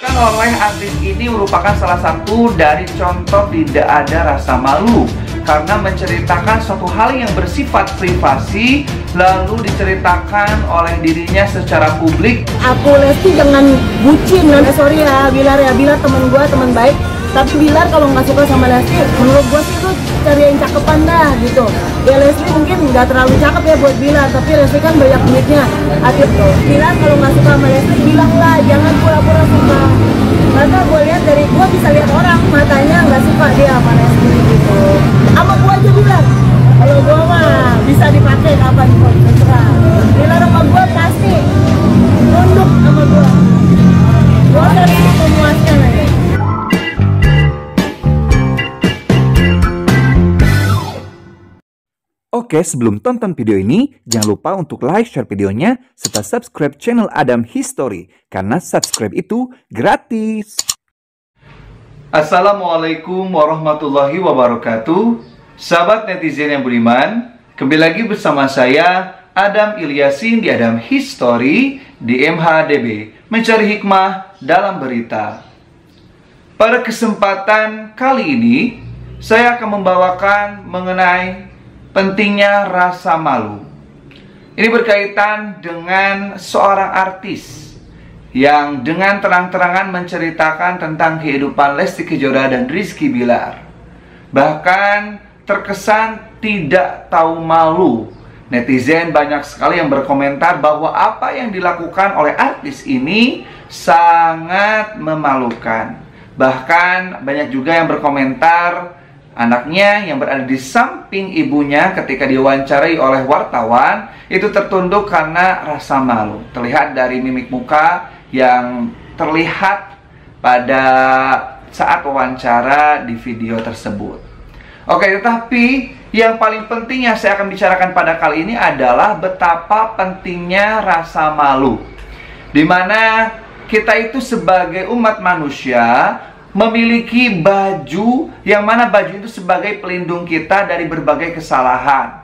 Oleh artis ini merupakan salah satu dari contoh tidak ada rasa malu karena menceritakan suatu hal yang bersifat privasi lalu diceritakan oleh dirinya secara publik. Aku Lesti dengan bucin, sorry ya Bilar teman gue, teman baik. Tapi Bilar kalau nggak suka sama Lesti, menurut gue sih tuh cari yang cakepan dah gitu. Ya Lesti mungkin nggak terlalu cakep ya buat Bilar, tapi Lesti kan banyak duitnya. Akhir tuh Bilar kalau nggak suka sama Lesti bilang lah, jangan pura-pura suka. Karena gue lihat dari gue bisa lihat orang matanya nggak suka dia sama Lesti gitu. Sama gue aja bilang, kalau gue mah bisa dipakai kapan pun terserah. Bilar sama gue pasti tunduk sama gue. Gue harus memuaskan aja. Oke, sebelum tonton video ini, jangan lupa untuk like, share videonya, serta subscribe channel Adam History, karena subscribe itu gratis. Assalamualaikum warahmatullahi wabarakatuh. Sahabat netizen yang beriman, kembali lagi bersama saya, Adam Ilyasin di Adam History di MHDB, mencari hikmah dalam berita. Pada kesempatan kali ini, saya akan membawakan mengenai pentingnya rasa malu. Ini berkaitan dengan seorang artis yang dengan terang-terangan menceritakan tentang kehidupan Lesti Kejora dan Rizky Bilar. Bahkan terkesan tidak tahu malu. Netizen banyak sekali yang berkomentar bahwa apa yang dilakukan oleh artis ini sangat memalukan. Bahkan banyak juga yang berkomentar anaknya yang berada di samping ibunya ketika diwawancarai oleh wartawan itu tertunduk karena rasa malu. Terlihat dari mimik muka yang terlihat pada saat wawancara di video tersebut. Oke, tetapi yang paling penting yang saya akan bicarakan pada kali ini adalah betapa pentingnya rasa malu. Dimana kita itu sebagai umat manusia memiliki baju yang mana baju itu sebagai pelindung kita dari berbagai kesalahan.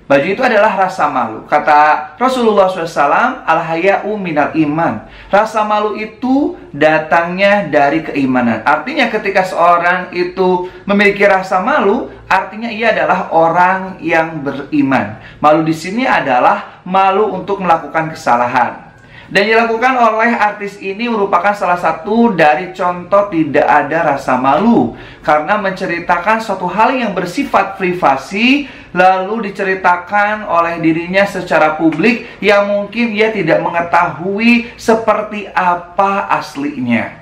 Baju itu adalah rasa malu. Kata Rasulullah SAW, al-haya'u minal iman. Rasa malu itu datangnya dari keimanan. Artinya ketika seorang itu memiliki rasa malu, artinya ia adalah orang yang beriman. Malu di sini adalah malu untuk melakukan kesalahan. Dan dilakukan oleh artis ini merupakan salah satu dari contoh tidak ada rasa malu karena menceritakan suatu hal yang bersifat privasi lalu diceritakan oleh dirinya secara publik yang mungkin ia tidak mengetahui seperti apa aslinya.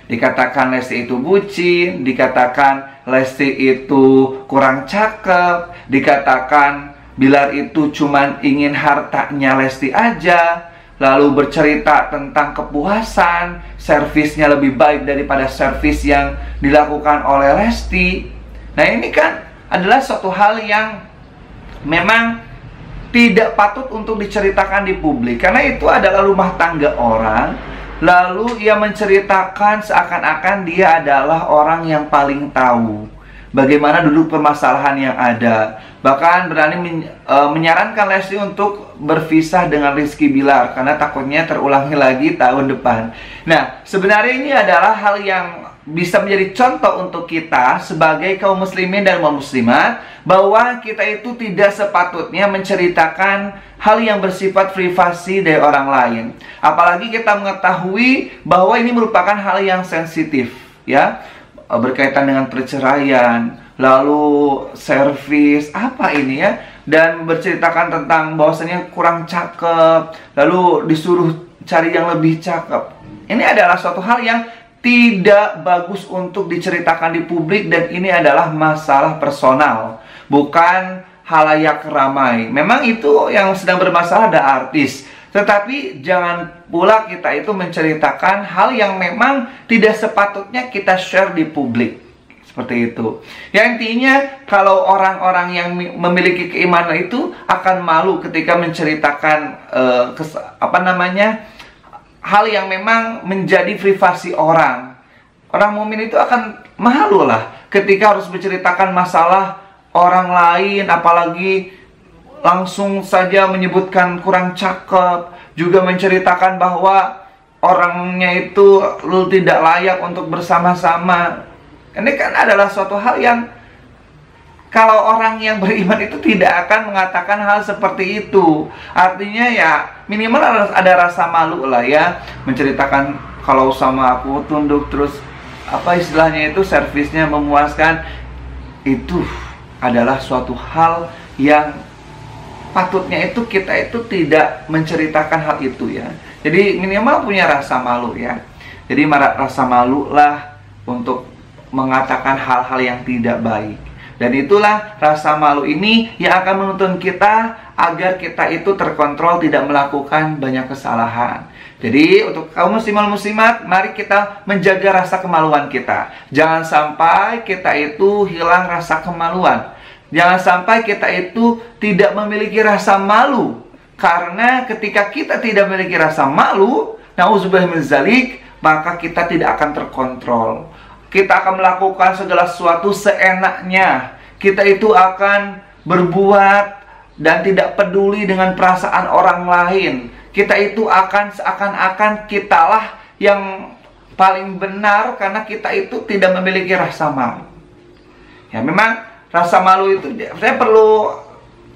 Dikatakan Lesti itu bucin, dikatakan Lesti itu kurang cakep, dikatakan Bilar itu cuman ingin hartanya Lesti aja. Lalu bercerita tentang kepuasan, servisnya lebih baik daripada servis yang dilakukan oleh Lesti. Nah, ini kan adalah suatu hal yang memang tidak patut untuk diceritakan di publik, karena itu adalah rumah tangga orang. Lalu ia menceritakan seakan-akan dia adalah orang yang paling tahu bagaimana duduk permasalahan yang ada. Bahkan berani menyarankan Lesti untuk berpisah dengan Rizky Bilar karena takutnya terulangi lagi tahun depan. Nah, sebenarnya ini adalah hal yang bisa menjadi contoh untuk kita sebagai kaum muslimin dan kaum muslimat, bahwa kita itu tidak sepatutnya menceritakan hal yang bersifat privasi dari orang lain. Apalagi kita mengetahui bahwa ini merupakan hal yang sensitif, ya, berkaitan dengan perceraian, lalu servis, apa ini ya, dan berceritakan tentang bahwasanya kurang cakep, lalu disuruh cari yang lebih cakep. Ini adalah suatu hal yang tidak bagus untuk diceritakan di publik, dan ini adalah masalah personal, bukan halayak ramai. Memang itu yang sedang bermasalah ada artis, tetapi jangan pula kita itu menceritakan hal yang memang tidak sepatutnya kita share di publik. Seperti itu. Ya, intinya kalau orang-orang yang memiliki keimanan itu akan malu ketika menceritakan hal yang memang menjadi privasi orang. Orang mukmin itu akan malu lah ketika harus menceritakan masalah orang lain, apalagi langsung saja menyebutkan kurang cakep, juga menceritakan bahwa orangnya itu lu tidak layak untuk bersama-sama. Ini kan adalah suatu hal yang kalau orang yang beriman itu tidak akan mengatakan hal seperti itu. Artinya ya minimal ada rasa malu lah ya, menceritakan kalau sama aku tunduk terus apa istilahnya itu servisnya memuaskan. Itu adalah suatu hal yang patutnya itu kita itu tidak menceritakan hal itu ya. Jadi minimal punya rasa malu ya. Jadi rasa malu lah untuk mengatakan hal-hal yang tidak baik. Dan itulah rasa malu ini yang akan menuntun kita agar kita itu terkontrol tidak melakukan banyak kesalahan. Jadi untuk kaum muslimat, mari kita menjaga rasa kemaluan kita. Jangan sampai kita itu hilang rasa kemaluan. Jangan sampai kita itu tidak memiliki rasa malu. Karena ketika kita tidak memiliki rasa malu, na'udzubillah min dzalik, maka kita tidak akan terkontrol. Kita akan melakukan segala sesuatu seenaknya. Kita itu akan berbuat dan tidak peduli dengan perasaan orang lain. Kita itu akan seakan-akan kitalah yang paling benar karena kita itu tidak memiliki rasa malu. Ya memang rasa malu itu, saya perlu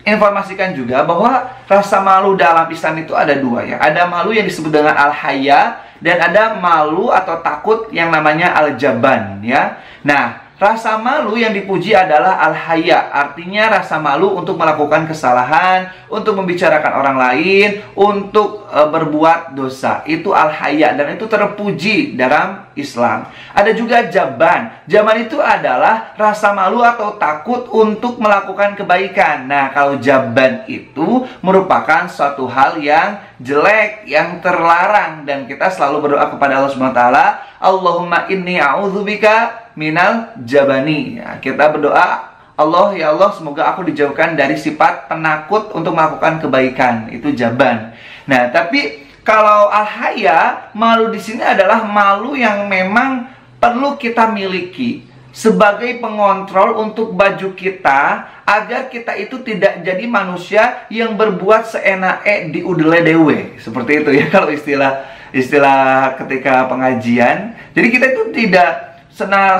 informasikan juga bahwa rasa malu dalam Islam itu ada dua ya. Ada malu yang disebut dengan al-haya dan ada malu atau takut yang namanya al-jaban ya. Nah, rasa malu yang dipuji adalah al-haya, artinya rasa malu untuk melakukan kesalahan, untuk membicarakan orang lain, untuk berbuat dosa. Itu al-haya dan itu terpuji dalam Islam. Ada juga jaban. Jaban itu adalah rasa malu atau takut untuk melakukan kebaikan. Nah, kalau jaban itu merupakan suatu hal yang jelek, yang terlarang, dan kita selalu berdoa kepada Allah Subhanahu wa taala, Allahumma inni a'udzubika minal jabani. Ya, kita berdoa, Allah ya Allah, semoga aku dijauhkan dari sifat penakut untuk melakukan kebaikan. Itu jaban. Nah, tapi kalau al-haya, malu di sini adalah malu yang memang perlu kita miliki sebagai pengontrol untuk baju kita agar kita itu tidak jadi manusia yang berbuat seenake di udele dewe. Seperti itu ya kalau istilah ketika pengajian. Jadi kita itu tidak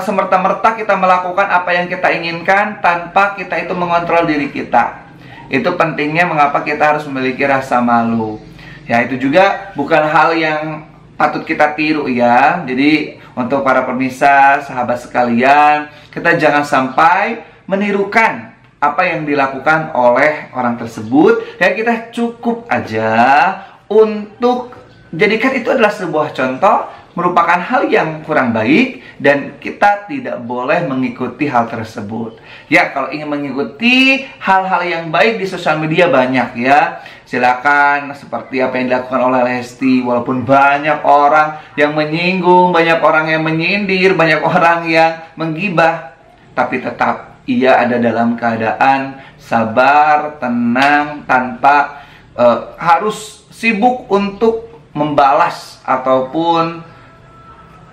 semerta-merta kita melakukan apa yang kita inginkan tanpa kita itu mengontrol diri kita. Itu pentingnya mengapa kita harus memiliki rasa malu. Ya, itu juga bukan hal yang patut kita tiru ya. Jadi untuk para pemirsa, sahabat sekalian, kita jangan sampai menirukan apa yang dilakukan oleh orang tersebut. Ya, kita cukup aja untuk jadikan itu adalah sebuah contoh, merupakan hal yang kurang baik, dan kita tidak boleh mengikuti hal tersebut. Ya, kalau ingin mengikuti hal-hal yang baik di sosial media banyak ya. Silakan seperti apa yang dilakukan oleh Lesti, walaupun banyak orang yang menyinggung, banyak orang yang menyindir, banyak orang yang menggibah, tapi tetap ia ada dalam keadaan sabar, tenang, tanpa harus sibuk untuk membalas ataupun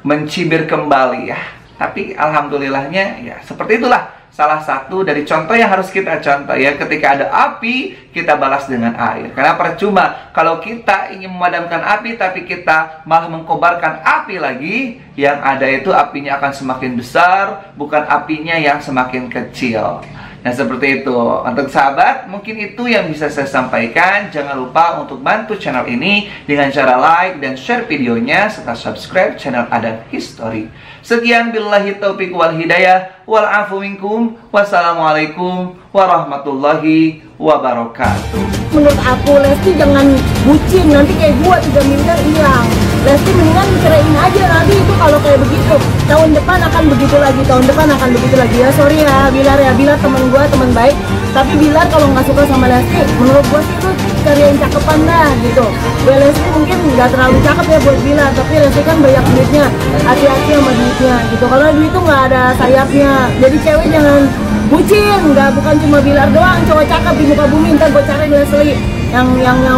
mencibir kembali ya. Tapi alhamdulillahnya ya seperti itulah salah satu dari contoh yang harus kita contoh ya. Ketika ada api, kita balas dengan air. Karena percuma kalau kita ingin memadamkan api tapi kita malah mengkobarkan api lagi, yang ada itu apinya akan semakin besar, bukan apinya yang semakin kecil. Nah, seperti itu. Untuk sahabat, mungkin itu yang bisa saya sampaikan. Jangan lupa untuk bantu channel ini dengan cara like dan share videonya, serta subscribe channel Adam History. Sekian, billahi taufiq wal hidayah, wal afu minkum. Wassalamualaikum warahmatullahi wabarakatuh. Menurut aku, Lesti jangan bucin, nanti kayak gua 3 miliar hilang. Lesti mendingan ceraiin aja, nanti itu kalau kayak begitu tahun depan akan begitu lagi, tahun depan akan begitu lagi. Ya sorry ya Bilar teman gua, teman baik, tapi Bilar kalau nggak suka sama Lesti, menurut gua sih tuh cari yang cakepan dah gitu. Ya Lesti mungkin nggak terlalu cakep ya buat Bilar, tapi Lesti kan banyak duitnya, hati-hati sama duitnya gitu, karena duit itu nggak ada sayapnya. Jadi cewek jangan bucin, bukan cuma Bilar doang, cowok cakep di muka bumi, ntar gue cari Leslie yang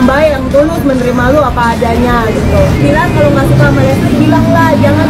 baik, yang tulus, menerima lu apa adanya gitu. Bilar kalau nggak suka sama Leslie, bilang lah, jangan